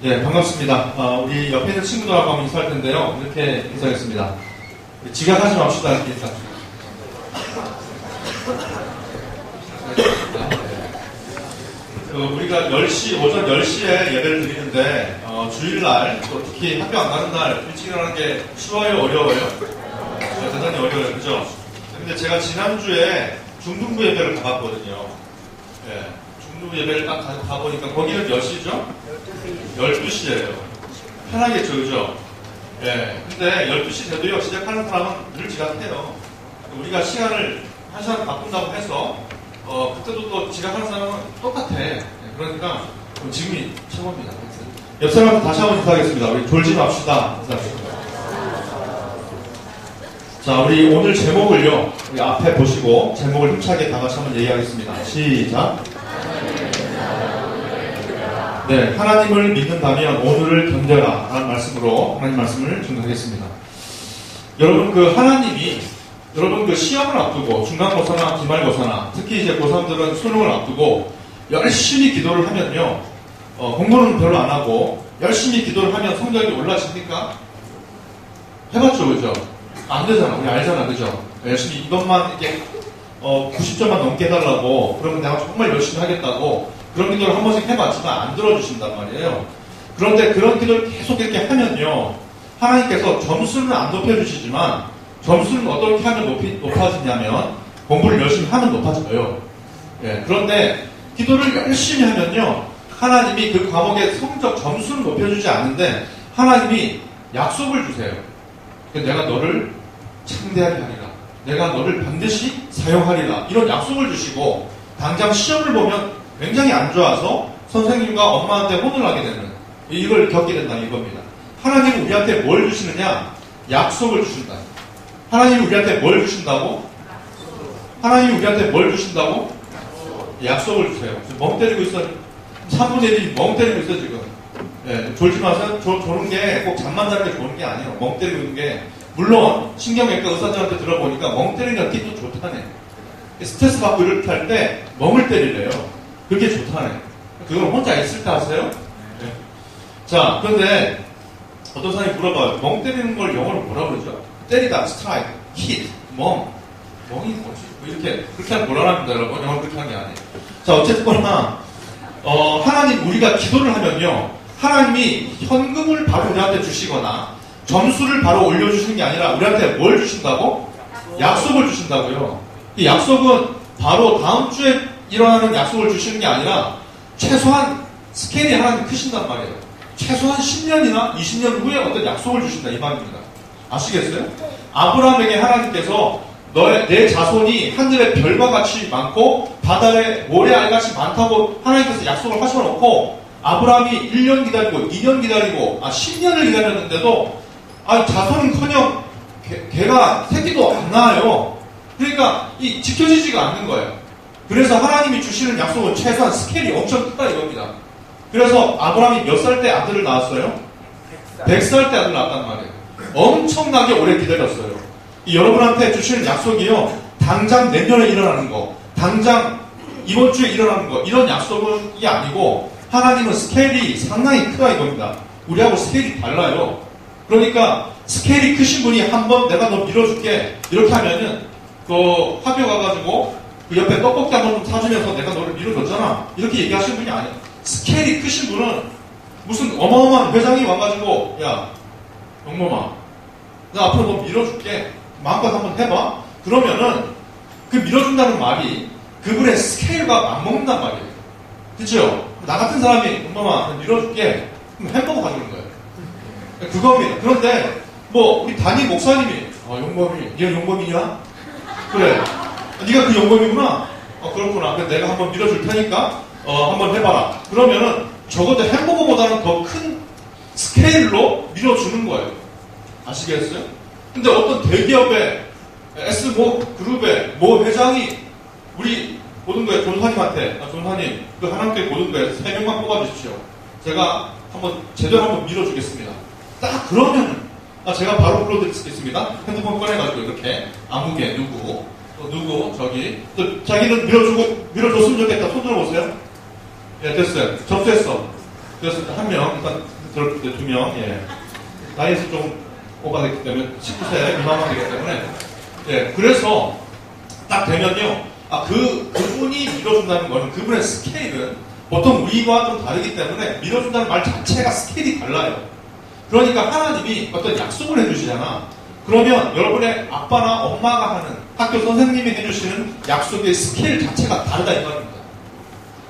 예, 반갑습니다. 우리 옆에 있는 친구들하고 한번 인사할 텐데요. 이렇게 인사하겠습니다. 지각하지 맙시다. 이렇게 인사. 우리가 10시, 오전 10시에 예배를 드리는데, 주일날, 또 특히 학교 안 가는 날 일찍 일어나는 게 쉬워요? 어려워요? 대단히 어려워요. 그죠? 근데 제가 지난주에 중등부 예배를 가봤거든요. 예, 중등부 예배를 딱 가보니까 거기는 몇 시죠? 12시예요. 편하겠죠, 그죠? 예. 근데 12시 돼도요, 시작하는 사람은 늘 지각해요. 우리가 시간을 1시간 바꾼다고 해서, 그때도 또 지각하는 사람은 똑같아. 예, 그러니까, 지금이 최고입니다. 옆 사람한테 다시 한번 인사하겠습니다. 우리 졸지 맙시다. 인사합시다. 자, 우리 오늘 제목을요, 우리 앞에 보시고, 제목을 힘차게 다 같이 한번 얘기하겠습니다. 시작. 네, 하나님을 믿는다면 오늘을 견뎌라 라는 말씀으로 하나님 말씀을 증거하겠습니다. 여러분 하나님이 여러분 시험을 앞두고 중간고사나 기말고사나 특히 이제 고3들은 수능을 앞두고 열심히 기도를 하면요, 공부는 별로 안 하고 열심히 기도를 하면 성적이 올라집니까? 해봤죠, 그죠? 안 되잖아, 우리 알잖아, 그죠? 열심히 이것만 이게 90점만 넘게 해달라고, 그러면 내가 정말 열심히 하겠다고 그런 기도를 한 번씩 해봤지만 안 들어주신단 말이에요. 그런데 그런 기도를 계속 이렇게 하면요, 하나님께서 점수는 안 높여주시지만 점수는 어떻게 하면 높아지냐면 공부를 열심히 하면 높아져요. 예, 그런데 기도를 열심히 하면요, 하나님이 그 과목의 성적 점수는 높여주지 않는데 하나님이 약속을 주세요. 내가 너를 창대하게 하리라, 내가 너를 반드시 사용하리라, 이런 약속을 주시고 당장 시험을 보면 굉장히 안 좋아서 선생님과 엄마한테 혼을 하게 되는, 이걸 겪게 된다, 이겁니다. 하나님은 우리한테 뭘 주시느냐? 약속을 주신다. 하나님이 우리한테 뭘 주신다고? 하나님이 우리한테 뭘 주신다고? 약속을 주세요. 멍 때리고 있어. 3분의 1이 멍 때리고 있어, 지금. 예, 졸지 마세요. 조는 게 꼭 잠만 자는 게 좋은 게 아니에요. 멍 때리고 있는 게. 물론, 신경외과 의사들한테 들어보니까 멍 때리는 게 또 좋다네. 스트레스 받고 이렇게 할 때 멍을 때리래요. 그게 좋다네. 그건 혼자 있을 때 하세요? 네. 자, 그런데 어떤 사람이 물어봐요. 멍 때리는 걸 영어로 뭐라 그러죠? 때리다, 스트라이크, 힛, 멍이 뭐지? 이렇게, 그렇게 하면 곤란합니다, 여러분. 영어로 그렇게 하는 게 아니에요. 자, 어쨌거나, 하나님, 우리가 기도를 하면요, 하나님이 현금을 바로 우리한테 주시거나 점수를 바로 올려주시는 게 아니라 우리한테 뭘 주신다고? 약속을 주신다고요. 이 약속은 바로 다음 주에 일어나는 약속을 주시는 게 아니라 최소한 스케일이 하나님 크신단 말이에요. 최소한 10년이나 20년 후에 어떤 약속을 주신다, 이 말입니다. 아시겠어요? 아브라함에게 하나님께서 내 자손이 하늘의 별과 같이 많고 바다의 모래알같이 많다고 하나님께서 약속을 하셔놓고 아브라함이 1년 기다리고 2년 기다리고 10년을 기다렸는데도 자손은커녕 걔가 새끼도 안 낳아요. 그러니까 지켜지지가 않는 거예요. 그래서 하나님이 주시는 약속은 최소한 스케일이 엄청 크다, 이겁니다. 그래서 아브라함이 몇 살 때 아들을 낳았어요? 100살 때 아들을 낳았단 말이에요. 엄청나게 오래 기다렸어요. 여러분한테 주시는 약속이요, 당장 내년에 일어나는 거, 당장 이번 주에 일어나는 거, 이런 약속은 이게 아니고 하나님은 스케일이 상당히 크다, 이겁니다. 우리하고 스케일이 달라요. 그러니까 스케일이 크신 분이 한번 내가 너 밀어줄게 이렇게 하면은 학교 가가지고 그 옆에 떡볶이 한 번 좀 사주면서 내가 너를 밀어줬잖아, 이렇게 얘기하시는 분이 아니에요. 스케일이 크신 분은 무슨 어마어마한 회장이 와가지고, 야, 영범아, 나 앞으로 너 밀어줄게, 마음껏 한번 해봐. 그러면은 그 밀어준다는 말이 그분의 스케일과 맞먹는단 말이에요. 그쵸? 나 같은 사람이 영범아, 밀어줄게, 그럼 햄버거 가져오는 거예요. 그겁니다. 그런데 우리 담임 목사님이 영범이, 네가 영범이냐? 그래, 네가 그 영범이구나. 그렇구나. 그래, 내가 한번 밀어줄 테니까 한번 해봐라. 그러면은 적어도 햄버거보다는 더 큰 스케일로 밀어주는 거예요. 아시겠어요? 근데 어떤 대기업의 S 그룹의 회장이 우리 고등부의 존사님한테, 존사님, 그 하나님께 고등부에 3명만 뽑아주십시오. 제가 제대로 한번 밀어주겠습니다. 딱 그러면 제가 바로 불러드리겠습니다. 핸드폰 꺼내가지고 이렇게 아무개 누구 저기 또 자기는 밀어줬으면 좋겠다. 손 들어보세요. 예, 됐어요. 접수했어. 그래서 한 명, 일단 들었을 때 2명, 예. 나이에서 좀 오바됐기 때문에 19세 미만만 되기 때문에, 예. 그래서 딱 되면요, 그분이 밀어준다는 거는 그분의 스케일은 보통 우리와 좀 다르기 때문에 밀어준다는 말 자체가 스케일이 달라요. 그러니까 하나님이 어떤 약속을 해주시잖아. 그러면 여러분의 아빠나 엄마가 하는 학교 선생님이 해주시는 약속의 스케일 자체가 다르다 이 말입니다.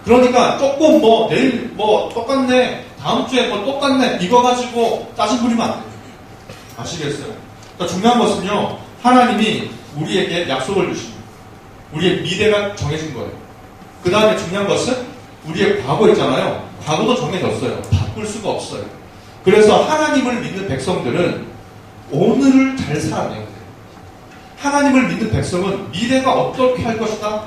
그러니까 조금 내일 똑같네, 다음 주에 똑같네, 이거 가지고 짜증 부리면 안 돼요. 아시겠어요? 그러니까 중요한 것은요, 하나님이 우리에게 약속을 주십니다. 우리의 미래가 정해진 거예요. 그 다음에 중요한 것은 우리의 과거 있잖아요. 과거도 정해졌어요. 바꿀 수가 없어요. 그래서 하나님을 믿는 백성들은 오늘을 잘 살아내야 돼요. 하나님을 믿는 백성은 미래가 어떻게 할 것이다,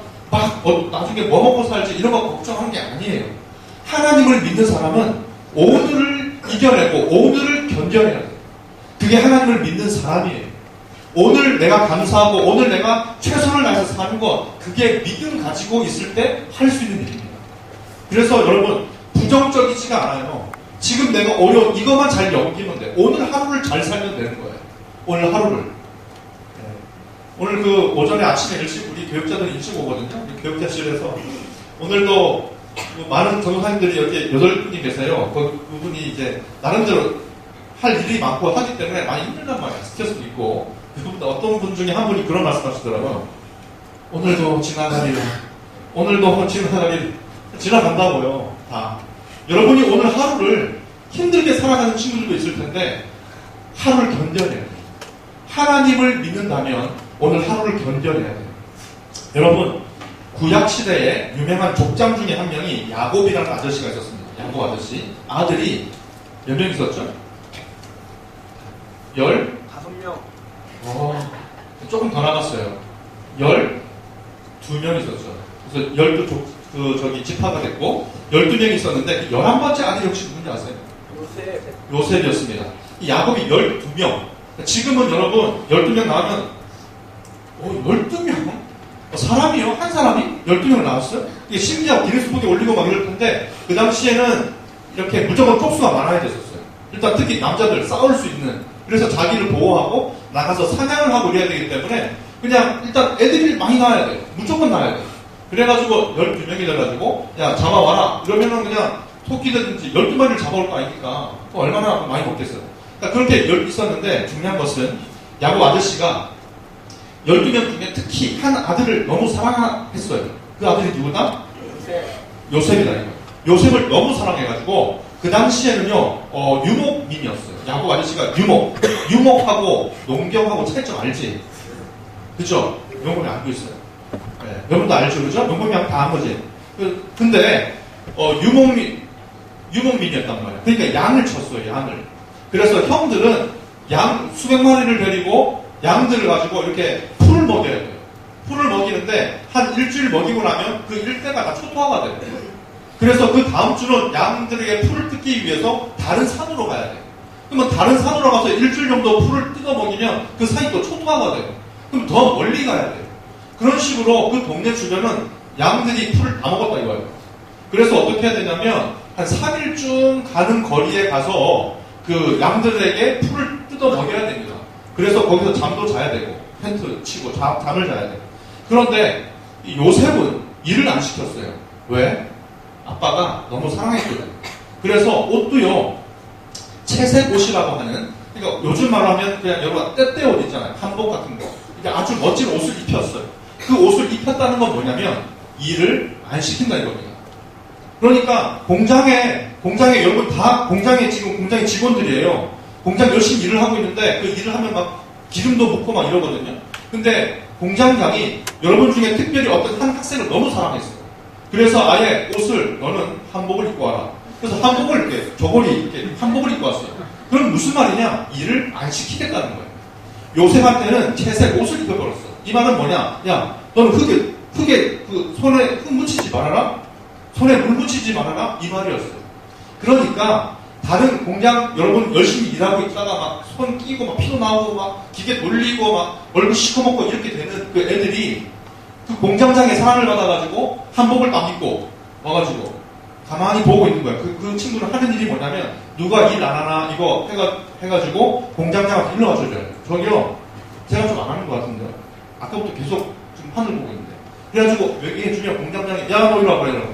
나중에 뭐 먹고 살지 이런 거 걱정하는 게 아니에요. 하나님을 믿는 사람은 오늘을 이겨내고 오늘을 견뎌내야 돼요. 그게 하나님을 믿는 사람이에요. 오늘 내가 감사하고 오늘 내가 최선을 다해서 사는 것, 그게 믿음 가지고 있을 때 할 수 있는 일입니다. 그래서 여러분 부정적이지가 않아요. 지금 내가 어려운 이것만 잘 넘기면 돼. 오늘 하루를 잘 살면 되는 거예요. 오늘 하루를. 네. 오늘 그 오전에 아침에 일찍 우리 교육자들이 일찍 오거든요. 교육자실에서 오늘도 많은 전도사님들이 여기 8분이 계세요. 그분이 이제 나름대로 할 일이 많고 하기 때문에 많이 힘들단 말이에요. 스트레스도 있고. 그분도 어떤 분 중에 한 분이 그런 말씀 하시더라고요. 오늘도 지나가리라. 오늘도 지나간다고요. 다. 여러분이 오늘 하루를 힘들게 살아가는 친구들도 있을 텐데 하루를 견뎌내야 돼요. 하나님을 믿는다면 오늘 하루를 견뎌내야 돼요. 여러분 구약시대에 유명한 족장 중에 한 명이 야곱이라는 아저씨가 있었습니다. 야곱 아저씨. 아들이 몇 명 있었죠? 5명. 조금 더 나갔어요. 12명 있었죠. 그래서 지파가 됐고 12명이 있었는데 11번째 아들이 혹시 누군지 아세요? 요셉이었습니다. 이 야곱이 12명. 지금은 여러분 12명 나오면 12명? 사람이요? 한 사람이 12명을 낳았어요? 이게 심지어 기네스북에 올리고 막 이럴 텐데 그 당시에는 이렇게 무조건 톱수가 많아야 됐었어요. 일단 특히 남자들 싸울 수 있는, 그래서 자기를 보호하고 나가서 사냥을 하고 이래야 되기 때문에 그냥 일단 애들이 많이 낳아야 돼요. 무조건 낳아야 돼요. 그래가지고 12명이 돼가지고 야 잡아와라 이러면은 그냥 토끼든지 12마리를 잡아올 거 아닙니까? 얼마나 많이 먹겠어요. 그러니까 그렇게 있었는데 중요한 것은 야곱 아저씨가 12명 중에 특히 한 아들을 너무 사랑했어요. 그 아들이 누구다? 요셉이다. 요셉을 너무 사랑해가지고 그 당시에는요 유목민이었어요. 야곱 아저씨가 유목하고 농경하고 차이점 알지? 그죠? 명분이 알고 있어요. 네, 여러분도 알죠? 그죠? 명분이 다 한 거지. 근데 유목민이었단 말이에요. 그러니까 양을 쳤어요. 양을. 그래서 형들은 양 수백 마리를 데리고 양들을 가지고 이렇게 풀을 먹여야 돼요. 풀을 먹이는데 한 일주일 먹이고 나면 그 일대가 다 초토화가 돼요. 그래서 그 다음 주는 양들에게 풀을 뜯기 위해서 다른 산으로 가야 돼요. 그러면 다른 산으로 가서 일주일 정도 풀을 뜯어 먹이면 그 산이 또 초토화가 돼요. 그럼 더 멀리 가야 돼요. 그런 식으로 그 동네 주변은 양들이 풀을 다 먹었다 이거예요. 그래서 어떻게 해야 되냐면 한 3일쯤 가는 거리에 가서 그 양들에게 풀을 뜯어 먹여야 됩니다. 그래서 거기서 잠도 자야 되고 텐트 치고 잠을 자야 돼요. 그런데 요셉은 일을 안 시켰어요. 왜? 아빠가 너무 사랑했거든. 그래서 옷도요 채색 옷이라고 하는, 그러니까 요즘 말로 하면 그냥 여러분 떼떼옷 있잖아요. 한복 같은 거. 그러니까 아주 멋진 옷을 입혔어요. 그 옷을 입혔다는 건 뭐냐면 일을 안 시킨다 이겁니다. 그러니까 공장에 여러분 다 공장에 직원들이에요. 공장 열심히 일을 하고 있는데 그 일을 하면 막 기름도 묻고 막 이러거든요. 근데 공장장이 여러분 중에 특별히 어떤 한 학생을 너무 사랑했어요. 그래서 아예 옷을 너는 한복을 입고 와라. 그래서 한복을 이렇게 한복을 입고 왔어요. 그럼 무슨 말이냐? 일을 안 시키겠다는 거예요. 요셉한테는 채색 옷을 입혀버렸어. 이 말은 뭐냐? 야, 너는 흙에 손에 흙 묻히지 말아라. 손에 물 묻히지 말아라. 이 말이었어요. 그러니까 다른 공장 여러분 열심히 일하고 있다가 막 손 끼고 막 피도 나오고 막 기계 돌리고 막 얼굴 시커멓고 이렇게 되는 그 애들이 그 공장장의 사랑을 받아가지고 한복을 딱 입고 와가지고 가만히 보고 있는 거야. 그 친구는 하는 일이 뭐냐면, 누가 일 안 하나, 이거 해가지고, 공장장한테 일러 가줘줘요. 저기요, 제가 좀 안 하는 것 같은데요. 아까부터 계속 지금 하늘 보고 있는데. 그래가지고, 얘기해주면 공장장이, 야, 너 이리 와봐, 이러고.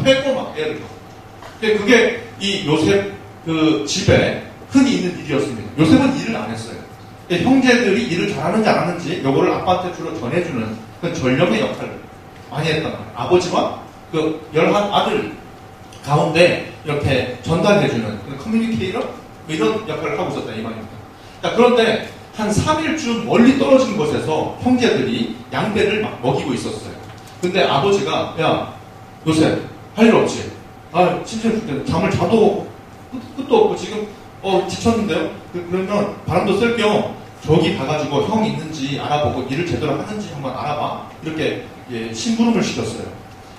패고 막, 얘를. 근데 그게 이 요셉 그 집에 흔히 있는 일이었습니다. 요셉은 일을 안 했어요. 형제들이 일을 잘하는지 안 하는지, 요거를 아빠한테 주로 전해주는 그 전령의 역할을 많이 했단 말이에요. 아버지와 그 11아들 가운데 이렇게 전달해주는 커뮤니케이터 이런 역할을 하고 있었다 이 말입니다. 자, 그런데 한 3일쯤 멀리 떨어진 곳에서 형제들이 양배를 막 먹이고 있었어요. 근데 아버지가 야 요셉 할 일 없지? 심심해 죽겠네. 잠을 자도 끝도 없고 지금 지쳤는데요. 그러면 바람도 쓸 겸 저기 가가지고 형이 있는지 알아보고 일을 제대로 하는지 한번 알아봐. 이렇게 심부름을 시켰어요.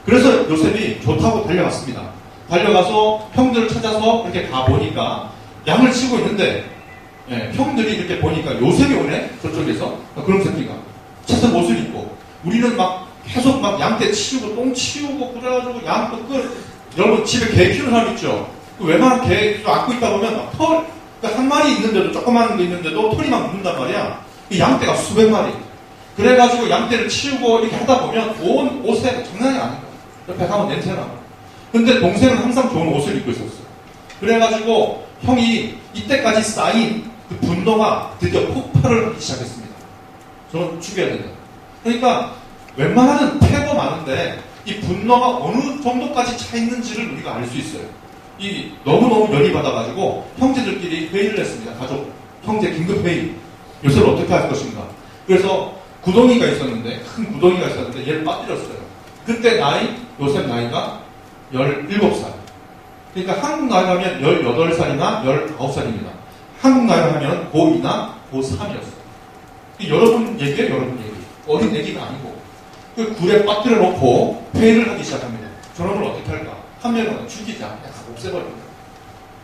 그래서 요셉이 좋다고 달려갔습니다. 달려가서 형들을 찾아서 이렇게 가보니까 양을 치고 있는데 형들이 이렇게 보니까 요셉이 오네? 저쪽에서. 그런 새끼가. 채색 옷을 입고 우리는 막 계속 막 양떼 치우고 똥 치우고 그래가지고 여러분 집에 개 키우는 사람 있죠? 웬만한 개 안고 있다 보면 막 털, 그러니까 한 마리 있는데도 조그마한 거 있는데도 털이 막 묻는단 말이야. 이 양떼가 수백 마리. 그래가지고 양떼를 치우고 이렇게 하다 보면 온 옷에 장난이 아닌 거야. 옆에 가면 냄새나고. 근데 동생은 항상 좋은 옷을 입고 있었어요. 그래가지고 형이 이때까지 쌓인 그 분노가 드디어 폭발을 하기 시작했습니다. 저는 죽여야 된다. 그러니까 웬만하면 패고 마는데 이 분노가 어느 정도까지 차 있는지를 우리가 알 수 있어요. 이 너무너무 열이 받아가지고 형제들끼리 회의를 했습니다. 가족, 형제 긴급회의. 요셉을 어떻게 할 것인가. 그래서 구덩이가 있었는데, 큰 구덩이가 있었는데 얘를 빠뜨렸어요. 그때 요셉 나이가 17살. 그러니까 한국 나이로 하면 18살이나 19살입니다. 한국 나이로 하면 고2나 고3이었어요. 여러분 얘기예요, 여러분 얘기. 어린 얘기가 아니고. 그 굴에 빠뜨려 놓고 회의를 하기 시작합니다. 저놈을 어떻게 할까? 한 명은 죽이자. 다 없애버립니다.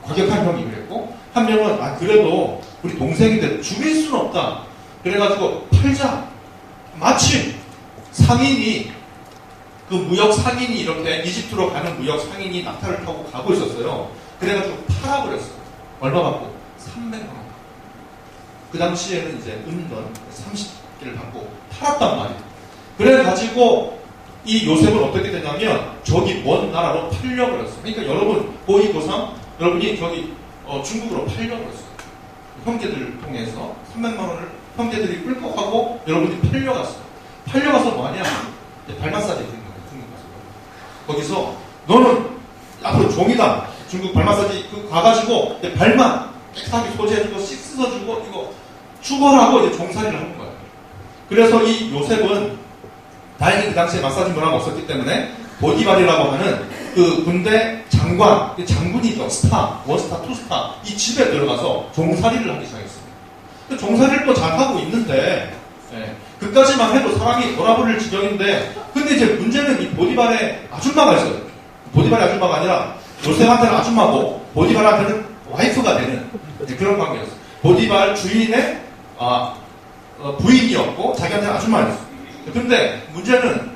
과격한 형이 그랬고, 한 명은 그래도 우리 동생인데 죽일 수는 없다. 그래가지고 팔자. 마침 상인이 그 무역 상인이 이렇게 이집트로 가는 무역 상인이 낙타를 타고 가고 있었어요. 그래가지고 팔아버렸어요. 얼마 받고? 300만 원. 그 당시에는 이제 은돈 30개를 받고 팔았단 말이에요. 그래가지고 이 요셉은 어떻게 되냐면 저기 먼 나라로 팔려버렸어요. 그러니까 여러분 고2, 고3 여러분이 저기 중국으로 팔려버렸어요. 형제들을 통해서 300만 원을 형제들이 끌고 가고 여러분이 팔려갔어요. 팔려가서 뭐하냐? 발 마사지 해주는 거예요. 중국 가서. 거기서 너는 앞으로 종이다. 중국 발 마사지 가가지고 발만 깨끗하게 소지해주고 씻어주고 이거 추벌하고 이제 종살이를 하는 거예요. 그래서 이 요셉은 다행히 그 당시에 마사지 문화가 없었기 때문에 보디발이라고 하는 그 군대 장관, 장군이죠. 스타, 원스타, 투스타 이 집에 들어가서 종살이를 하기 시작했습니다. 종살이를 또 잘하고 있는데 그까지만 해도 사람이 돌아버릴 지경인데 근데 이제 문제는 이 보디발의 아줌마가 있어요. 보디발의 아줌마가 아니라 요셉한테는 아줌마고 보디발한테는 와이프가 되는 그런 관계였어요. 보디발 주인의 부인이었고 자기한테는 아줌마였어요. 근데 문제는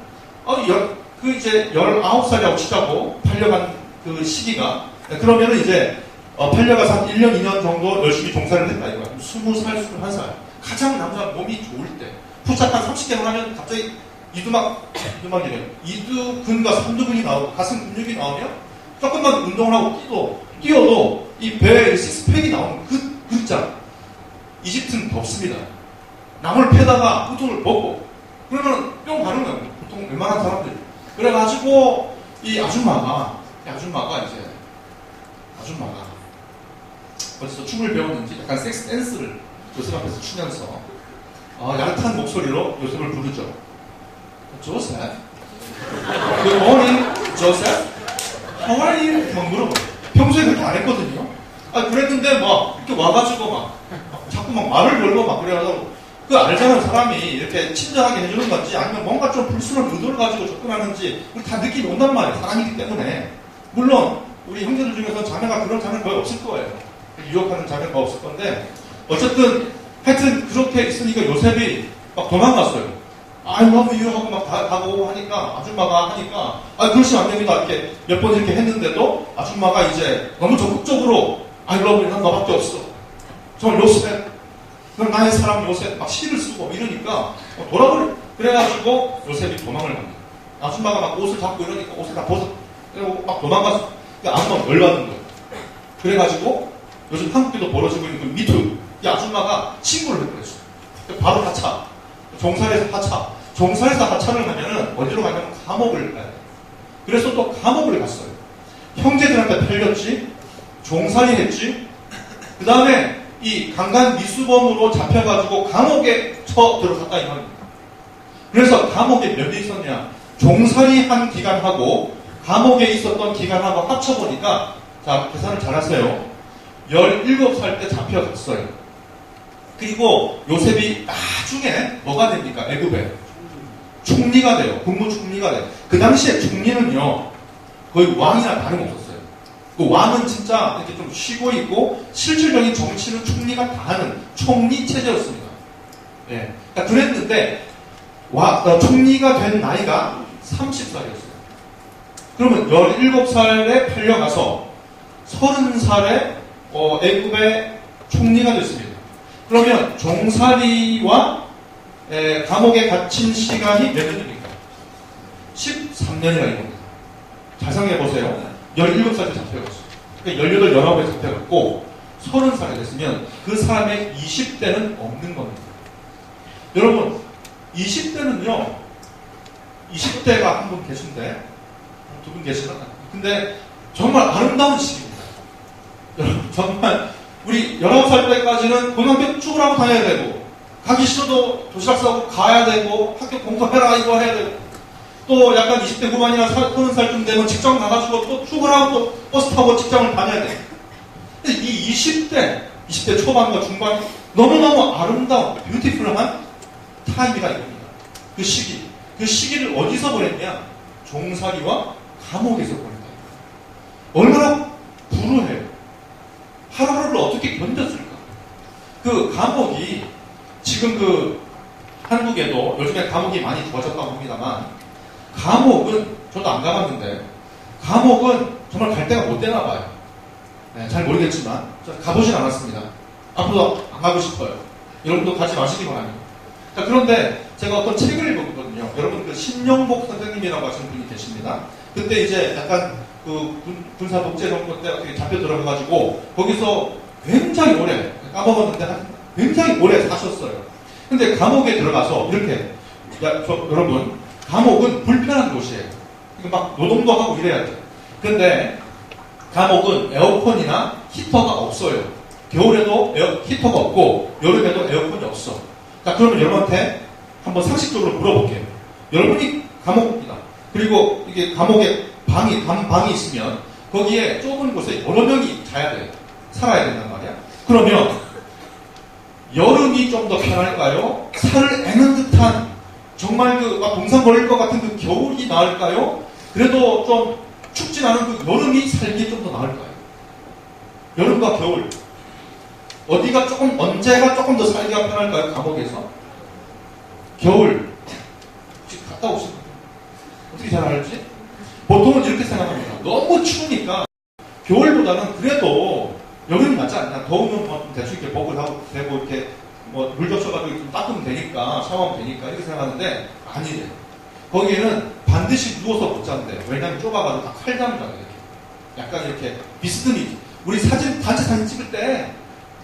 이제 19살이라고 치자고 팔려간 그 시기가 그러면은 이제 팔려가서 한 1년, 2년 정도 열심히 종사를 했다 이거야. 20살, 21살 가장 남자 몸이 좋을 때 푸짝 한 30개만 하면 갑자기 이두막이래요. 이두근과 삼두근이 나오고 가슴 근육이 나오면 조금만 운동을 하고 뛰어도 이 배에 식스팩이 나오는 그 글자. 이집트는 덥습니다. 나물 패다가 후통을 벗고 그러면 뿅 가는 거예요. 보통 웬만한 사람들이. 그래가지고 이 아줌마가 어디서 춤을 배웠는지 약간 섹스 댄스를 요셉 앞에서 추면서 야릇한 목소리로 요셉을 부르죠. 조셉? Good morning, 조셉? How are you? 막 물어봐요. 평소에 그렇게 안 했거든요. 그랬는데 막 이렇게 와가지고 자꾸 말을 걸고 막 그래가지고 알잖아요. 사람이 이렇게 친절하게 해주는 건지 아니면 뭔가 좀 불순한 의도를 가지고 접근하는지 우리 다 느낌이 온단 말이에요. 사람이기 때문에. 물론 우리 형제들 중에서 자매가 그런 자매는 거의 없을 거예요. 유혹하는 자매가 없을 건데 어쨌든 하여튼 그렇게 있으니까 요셉이 막 도망갔어요. I love you 하고 막 다가오고 하니까, 아줌마가 하니까, 그러시면 안 됩니다. 이렇게 몇 번 이렇게 했는데도 아줌마가 이제 너무 적극적으로 I love you, 난 너밖에 없어. 정말 요셉, 그럼 나의 사랑 요셉, 막 시를 쓰고 이러니까 돌아버려. 그래가지고 요셉이 도망을 갑니다. 아줌마가 막 옷을 잡고 이러니까 옷을 다 벗어. 그리고 막 도망갔어. 그러니까 아줌마가 열받는 거예요. 그래가지고 요즘 한국에도 벌어지고 있는 그 미투, 이 아줌마가 신고를 해버렸어요. 바로 하차. 종살에서 하차. 종살에서 하차를 하면은 어디로 가냐면 감옥을 가야 돼요. 그래서 또 감옥을 갔어요. 형제들한테 팔렸지, 종살이 했지, 그 다음에 이 강간 미수범으로 잡혀가지고 감옥에 쳐 들어갔다 이 말입니다. 그래서 감옥에 몇 년 있었냐? 종살이 한 기간하고 감옥에 있었던 기간하고 합쳐보니까, 자, 계산을 잘 하세요. 17살 때 잡혀갔어요. 그리고 요셉이 나중에 뭐가 됩니까? 애굽에 총리가 돼요. 국무총리가 돼요. 그 당시에 총리는요, 거의 왕이나 다름없었어요. 그 왕은 진짜 이렇게 좀 쉬고 있고, 실질적인 정치는 총리가 다 하는 총리 체제였습니다. 예. 그러니까 그랬는데, 총리가 된 나이가 30살이었어요. 그러면 17살에 팔려가서 30살에 애굽의 총리가 됐습니다. 그러면 종살이와 감옥에 갇힌 시간이 몇 년입니까? 13년이라는 겁니다. 잘 생각해보세요. 17살 때 잡혀갔어요. 그러니까 18, 19에 잡혀갔고 30살이 됐으면 그 사람의 20대는 없는 겁니다. 여러분, 20대는요, 20대가 한 분 계신데, 두 분 계시나? 근데 정말 아름다운 시기입니다. 여러분, 정말 우리 19살 때까지는 고등학교 쭉으로 다녀야 되고, 가기 싫어도 도시락 싸고 가야 되고, 학교 공부해라 이거 해야 되고, 또 약간 20대 후반이나 30살쯤 되면 직장 가가지고 또 출근하고 또 버스 타고 직장을 다녀야 돼. 근데 이 20대 초반과 중반, 너무너무 아름다운, 뷰티풀한 타임이가 이겁니다. 그 시기를 어디서 보냈냐? 종살이와 감옥에서 보냈다. 얼마나 불우해요. 하루하루를 어떻게 견뎠을까? 그 감옥이, 지금 그 한국에도 요즘에 감옥이 많이 좋아졌다고 합니다만, 감옥은, 저도 안 가봤는데, 감옥은 정말 갈 데가 못 되나 봐요. 네, 잘 모르겠지만, 가보진 않았습니다. 앞으로도 안 가고 싶어요. 여러분도 가지 마시기 바랍니다. 자, 그런데 제가 어떤 책을 읽었거든요. 여러분, 그 신영복 선생님이라고 하시는 분이 계십니다. 그때 이제 약간 그 군사독재정권 때 어떻게 잡혀 들어가가지고, 거기서 굉장히 오래, 까먹었는데, 굉장히 오래 사셨어요. 근데 감옥에 들어가서 이렇게, 여러분, 감옥은 불편한 곳이에요. 막 노동도 하고 이래야 돼요. 근데 감옥은 에어컨이나 히터가 없어요. 겨울에도 히터가 없고 여름에도 에어컨이 없어. 자, 그러면 여러분한테 한번 상식적으로 물어볼게요. 여러분이 감옥입니다. 그리고 이게 감옥에 방이 있으면 거기에 좁은 곳에 여러 명이 자야 돼요. 살아야 된단 말이야. 그러면 여름이 좀 더 편할까요? 살을 애는 듯한 정말 막 동상 걸릴 것 같은 그 겨울이 나을까요? 그래도 좀 춥진 않은 그 여름이 살기 좀 더 나을까요? 여름과 겨울. 언제가 조금 더 살기가 편할까요? 감옥에서? 겨울. 혹시 갔다 오신 분? 어떻게 잘 알지? 보통은 이렇게 생각합니다. 너무 추우니까 겨울보다는 그래도 여름이 낫지 않나? 더우면 뭐 대충 이렇게 복을 하고 되고 이렇게 물 적셔가지고 좀 닦으면 되니까, 샤워하면 되니까, 이렇게 생각하는데, 아니래요. 거기에는 반드시 누워서 못 잔대. 왜냐면 좁아가지고 다 칼담이잖아요, 이렇게. 약간 이렇게 비스듬히. 우리 단체 사진 찍을 때,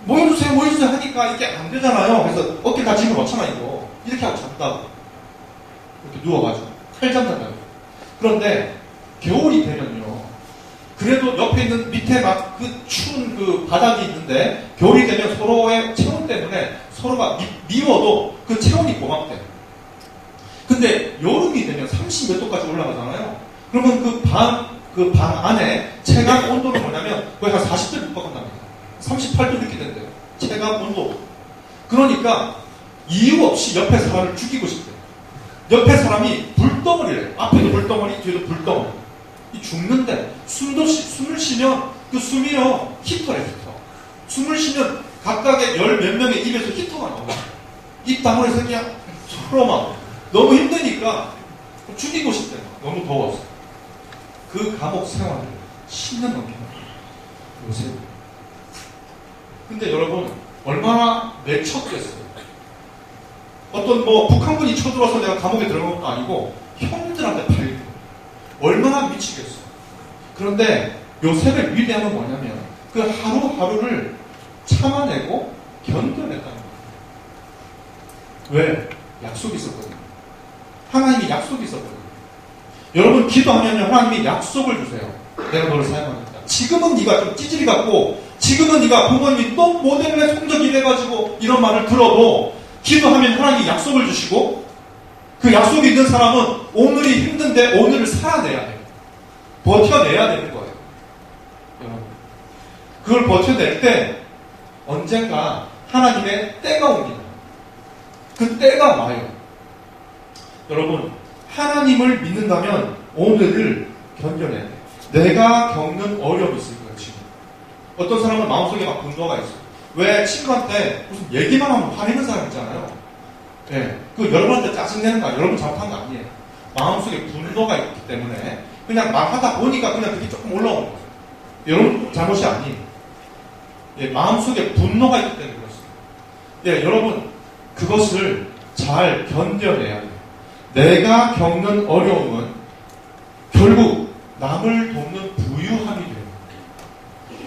모여주세요 하니까 이게 안 되잖아요. 그래서 어깨 다치면 어쩌나, 이거. 이렇게 하고 잔다고. 이렇게 누워가지고. 칼잠 잔다고. 그런데, 겨울이 되면요. 그래도 옆에 있는 밑에 막 그 추운 그 바닥이 있는데 겨울이 되면 서로의 체온 때문에 서로가 미워도 그 체온이 고맙대. 근데 여름이 되면 30몇 도까지 올라가잖아요. 그러면 그 방 안에 체감 온도는 뭐냐면 거의 한 40도를 육박한답니다. 38도 이렇게 된대요. 체감 온도. 그러니까 이유 없이 옆에 사람을 죽이고 싶대요. 옆에 사람이 불덩어리래. 앞에도 불덩어리, 뒤에도 불덩어리. 죽는데 숨을 쉬면 그 숨이요 히터래. 히터. 숨을 쉬면 각각의 열 몇 명의 입에서 히터가 나와요. 입 다물어서 그냥 서로 막 너무 힘드니까 죽이고 싶대. 너무 더워서. 그 감옥 생활을 10년 넘게 합니다. 요새. 근데 여러분, 얼마나 매척됐어요. 어떤 북한군이 쳐들어서 내가 감옥에 들어간 것도 아니고 형들한테 팔리고 얼마나 미치겠어. 그런데 요셉의 위대함은 뭐냐면 그 하루하루를 참아내고 견뎌냈다는 거예요. 왜? 약속이 있었거든요. 하나님이 약속이 있었거든요. 여러분 기도하면 하나님이 약속을 주세요. 내가 너를 사용하겠다. 지금은 네가 좀 찌질이 같고 지금은 네가 부모님이 또 모델의 성적이 돼가지고 이런 말을 들어도 기도하면 하나님이 약속을 주시고 그 약속이 있는 사람은 오늘이 힘든데 오늘을 살아내야 돼요. 버텨내야 되는 거예요. 여러분. 그걸 버텨낼 때 언젠가 하나님의 때가 옵니다. 그 때가 와요. 여러분, 하나님을 믿는다면 오늘을 견뎌내야 돼요. 내가 겪는 어려움이 있을 거예요, 지금. 어떤 사람은 마음속에 막 분노가 있어요. 왜 친구한테 무슨 얘기만 하면 화내는 사람 있잖아요. 예. 그 여러분한테 짜증내는 거 여러분 잘못한 거 아니에요. 마음속에 분노가 있기 때문에 그냥 말하다 보니까 그냥 그게 조금 올라오는 거예요. 여러분 잘못이 아니에요. 예, 마음속에 분노가 있기 때문에 그렇습니다. 예, 여러분 그것을 잘 견뎌내야 돼요. 내가 겪는 어려움은 결국 남을 돕는 부유함이 돼요.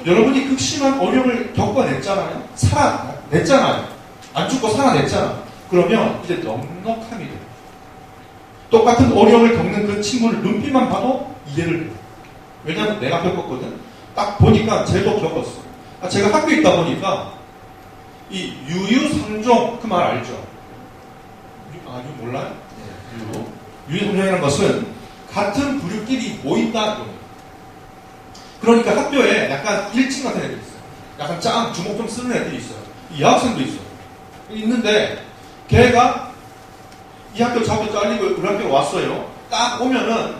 여러분이 극심한 어려움을 겪어냈잖아요. 살아냈잖아요. 안 죽고 살아냈잖아. 그러면 이제 넉넉함이 돼요. 똑같은 어려움을 겪는 그 친구를 눈빛만 봐도 이해를 해요. 왜냐하면 내가 겪었거든. 딱 보니까 쟤도 겪었어. 제가 학교에 있다 보니까 이 유유상종 그 말 알죠? 몰라요? 네, 유유상종이라는 것은 같은 부류끼리 모인다. 그러니까 학교에 약간 일진 같은 애들이 있어요. 약간 주먹 좀 쓰는 애들이 있어요. 이 여학생도 있어요. 있는데 걔가 이 학교 저 학교 잘리고 우리 학교에 왔어요. 딱 오면은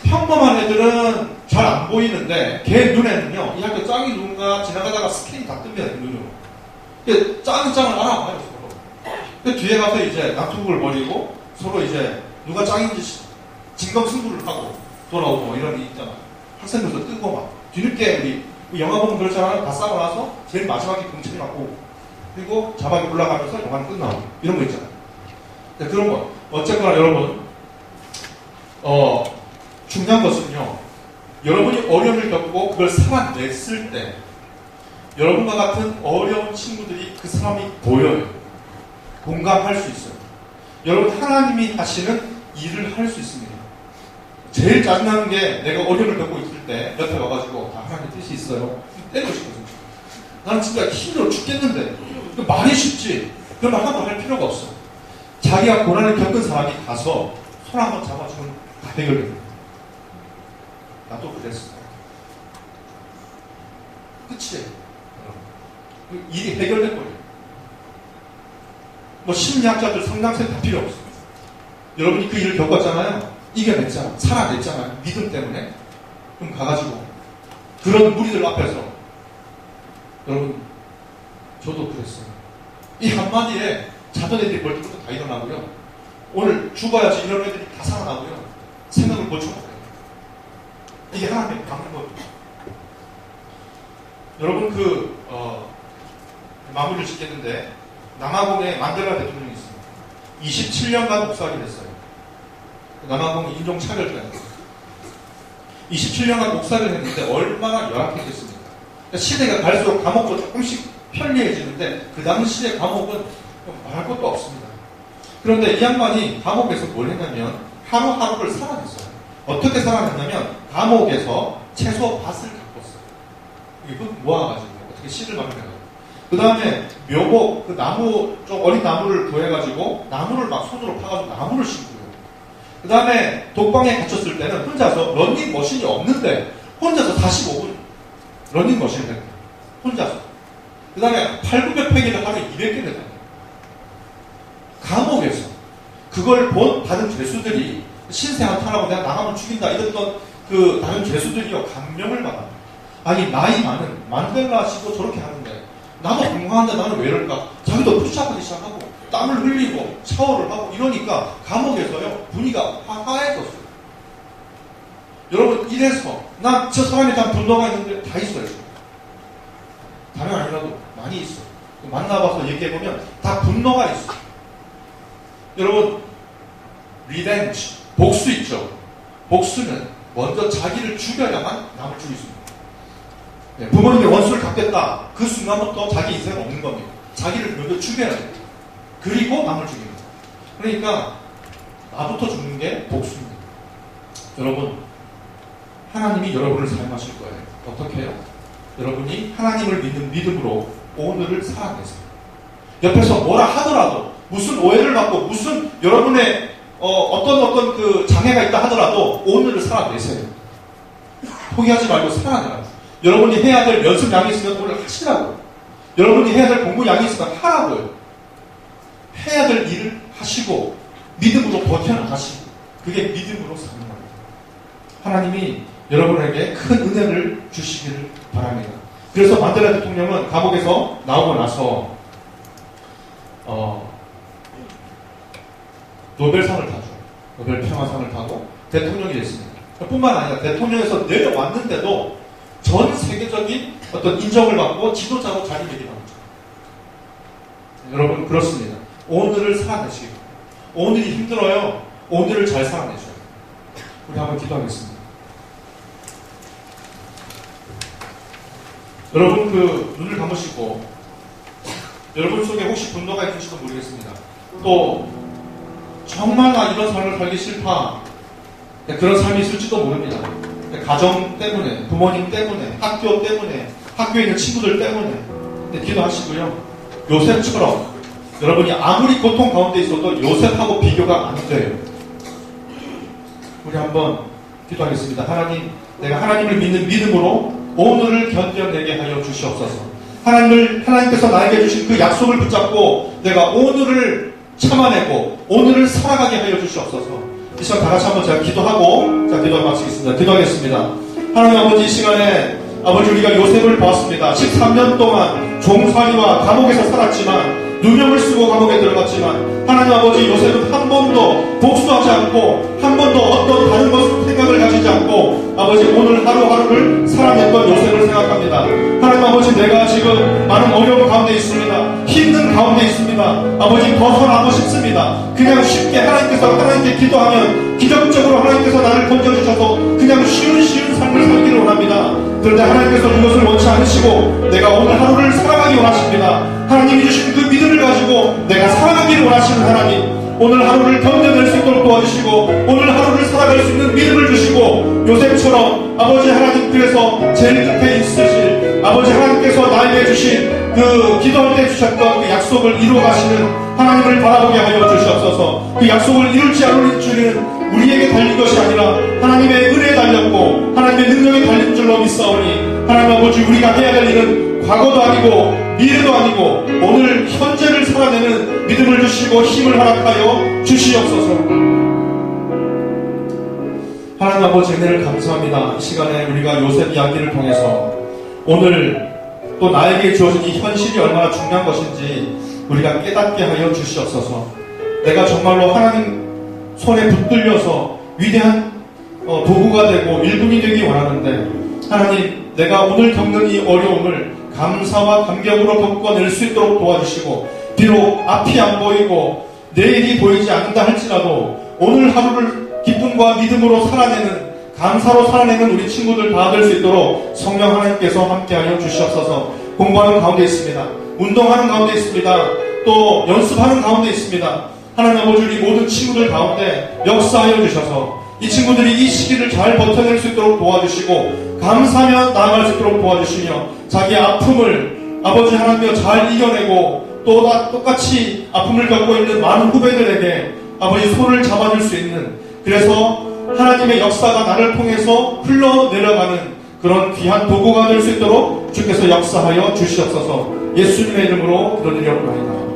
평범한 애들은 잘 안 보이는데 걔 눈에는요 이 학교 짱이 누군가 지나가다가 스크린 다 뜹니다. 눈으로. 짱은 짱을 알아봐요 서로. 그 뒤에 가서 이제 낙투극을 벌이고 서로 이제 누가 짱인지 진검승부를 하고 돌아오고 이런 게 있잖아. 학생들도 뜨고 막 뒤늦게 우리 영화 보면 그렇잖아요. 다 싸고 나서 제일 마지막에 공책이 맞고 그리고 자막이 올라가면서 영화는 끝나고 이런 거 있잖아요. 그런 거 어쨌거나 여러분 중요한 것은요 여러분이 어려움을 겪고 그걸 살아냈을 때 여러분과 같은 어려운 친구들이 그 사람이 보여요. 공감할 수 있어요. 여러분 하나님이 하시는 일을 할 수 있습니다. 제일 짜증나는 게 내가 어려움을 겪고 있을 때 옆에 와가지고 하나님 뜻이 있어요. 때리고 싶거든요. 나는 진짜 힘들어 죽겠는데 말이 쉽지. 그런 말 한번 할 필요가 없어. 자기가 고난을 겪은 사람이 가서 손 한번 잡아주면 다 해결됩니다. 나도 그랬어. 끝이에요. 일이 해결될 거예요. 심리학자들 상담생 다 필요 없어요. 여러분이 그 일을 겪었잖아요. 이겨냈잖아. 살아냈잖아요. 믿음 때문에. 그럼 가가지고 그런 무리들 앞에서 여러분 저도 그랬어요. 이 한마디에 자던 애들이 벌떡부터 다 일어나고요. 오늘 죽어야지 이런 애들이 다 살아나고요. 생각을 고쳐먹어요. 이게 하나님의 방법입니다. 여러분 마무리를 짓겠는데 남아공에 만델라 대통령이 있습니다. 27년간 목사를 했어요. 남아공 인종차별자였어요. 27년간 목사를 했는데 얼마나 열악했겠습니까? 시대가 갈수록 감옥도 조금씩 편리해지는데 그 당시의 감옥은 말할 것도 없습니다. 그런데 이 양반이 감옥에서 뭘 했냐면 하루하루를 살아냈어요. 어떻게 살아냈냐면 감옥에서 채소 밭을 가꿨어요. 이거 모아가지고 어떻게 씨를 만들어가지고 그 다음에 묘목 그 나무 좀 어린 나무를 구해가지고 나무를 막 손으로 파가지고 나무를 심고요. 그 다음에 독방에 갇혔을 때는 혼자서 런닝머신이 없는데 혼자서 45분 런닝머신을 했어요. 혼자서. 그 다음에 8,900팩이를 하루에 200개를 했어요. 감옥에서 그걸 받은 죄수들이 신세한탄하고 내가 나가면 죽인다 이랬던 그 다른 죄수들이요 감명을 받아요. 아니 나이 많은 만델라 씨도 저렇게 하는데 나도 건강한데 나는 왜 이럴까? 자기도 푸시업하기 시작하고 땀을 흘리고 샤워를 하고 이러니까 감옥에서요 분위기가 화해졌어요. 여러분 이래서 난 저 사람에 대한 분노가 있는데 다 있어요. 다른 아니라도 많이 있어. 만나봐서 얘기해보면 다 분노가 있어. 여러분 리벤지 복수 있죠. 복수는 먼저 자기를 죽여야만 남을 죽일 수 있습니다. 네, 부모님의 원수를 갚겠다. 그 순간부터 자기 인생은 없는 겁니다. 자기를 먼저 죽여야 돼요. 그리고 남을 죽입니다. 그러니까 나부터 죽는 게 복수입니다. 여러분 하나님이 여러분을 사용하실 거예요. 어떻게 해요? 여러분이 하나님을 믿는 믿음으로 오늘을 살아내세요. 옆에서 뭐라 하더라도 무슨 오해를 받고 무슨 여러분의 어떤 그 장애가 있다 하더라도 오늘을 살아내세요. 포기하지 말고 살아내라고. 여러분이 해야 될 연습량이 있으면 오늘 하시라고. 여러분이 해야 될 공부량이 있으면 하라고요. 해야 될 일을 하시고 믿음으로 버텨나가시고 그게 믿음으로 사는 겁니다. 하나님이 여러분에게 큰 은혜를 주시기를 바랍니다. 그래서 만델라 대통령은 감옥에서 나오고 나서 노벨상을 타죠. 노벨 평화상을 타고 대통령이 됐습니다. 뿐만 아니라 대통령에서 내려왔는데도 전 세계적인 어떤 인정을 받고 지도자로 자리매김합니다. 여러분 그렇습니다. 오늘을 살아내시기 바랍니다. 오늘이 힘들어요. 오늘을 잘 살아내셔야 돼요. 우리 한번 기도하겠습니다. 여러분 그 눈을 감으시고 여러분 속에 혹시 분노가 있으실지 모르겠습니다. 또 정말 나 이런 삶을 살기 싫다. 그런 삶이 있을지도 모릅니다. 가정 때문에, 부모님 때문에, 학교 때문에, 학교에 있는 친구들 때문에 기도하시고요. 요셉처럼 여러분이 아무리 고통 가운데 있어도 요셉하고 비교가 안 돼요. 우리 한번 기도하겠습니다. 하나님, 내가 하나님을 믿는 믿음으로 오늘을 견뎌내게 하여 주시옵소서. 하나님께서 나에게 주신 그 약속을 붙잡고 내가 오늘을 참아내고 오늘을 살아가게 하여 주시옵소서. 이 시간 다 같이 한번 제가 기도하고 기도를 마치겠습니다. 기도하겠습니다. 하나님 아버지 이 시간에 아버지 우리가 요셉을 보았습니다. 13년 동안 종살이와 감옥에서 살았지만 누명을 쓰고 감옥에 들어갔지만 하나님 아버지 요셉은 한 번도 복수하지 않고 한 번도 어떤 다른 것을 생각을 가지지 않고 아버지 오늘 하루하루를 살아냈던 요셉을 생각합니다. 하나님 아버지 내가 지금 많은 어려움 가운데 있습니다. 힘든 가운데 있습니다. 아버지 벗어나고 싶습니다. 그냥 쉽게 하나님께 기도하면 기적적으로 하나님께서 나를 건져주셔서 그냥 쉬운 삶을 살기를 원합니다. 그런데 하나님께서 그것을 원치 않으시고 내가 오늘 하루를 살아가기 원하십니다. 하나님이 주신 그 믿음을 가지고 내가 살아가기를 원하시는 하나님, 오늘 하루를 견뎌낼 수 있도록 도와주시고 오늘 하루를 살아갈 수 있는 믿음을 주시고 요셉처럼 아버지 하나님께서 제일 끝에 있으실 아버지 하나님께서 나에게 주신 그 기도할 때 주셨던 그 약속을 이루어 가시는 하나님을 바라보게 하여 주시옵소서. 그 약속을 이룰지 않을 줄은 우리에게 달린 것이 아니라 하나님의 은혜에 달렸고 하나님의 능력에 달린 줄로 믿사오니 하나님 아버지 우리가 해야 될 일은 과거도 아니고 미래도 아니고 오늘 현재를 살아내는 믿음을 주시고 힘을 허락하여 주시옵소서. 하나님 아버지 은혜를 감사합니다. 이 시간에 우리가 요셉 이야기를 통해서 오늘 또 나에게 주어진 이 현실이 얼마나 중요한 것인지 우리가 깨닫게 하여 주시옵소서. 내가 정말로 하나님 손에 붙들려서 위대한 도구가 되고 일꾼이 되기 원하는데 하나님 내가 오늘 겪는 이 어려움을 감사와 감격으로 겪어낼 수 있도록 도와주시고 비록 앞이 안 보이고 내일이 보이지 않는다 할지라도 오늘 하루를 기쁨과 믿음으로 살아내는 감사로 살아내는 우리 친구들 다 될 수 있도록 성령 하나님께서 함께하여 주시옵소서. 공부하는 가운데 있습니다. 운동하는 가운데 있습니다. 또 연습하는 가운데 있습니다. 하나님 아버지 우리 모든 친구들 가운데 역사하여 주셔서 이 친구들이 이 시기를 잘 버텨낼 수 있도록 도와주시고 감사하며 나아갈 수 있도록 도와주시며 자기 아픔을 아버지 하나님께서 잘 이겨내고 또 똑같이 아픔을 겪고 있는 많은 후배들에게 아버지 손을 잡아줄 수 있는 그래서 하나님의 역사가 나를 통해서 흘러내려가는 그런 귀한 도구가 될 수 있도록 주께서 역사하여 주시옵소서. 예수님의 이름으로 기도드리옵나이다.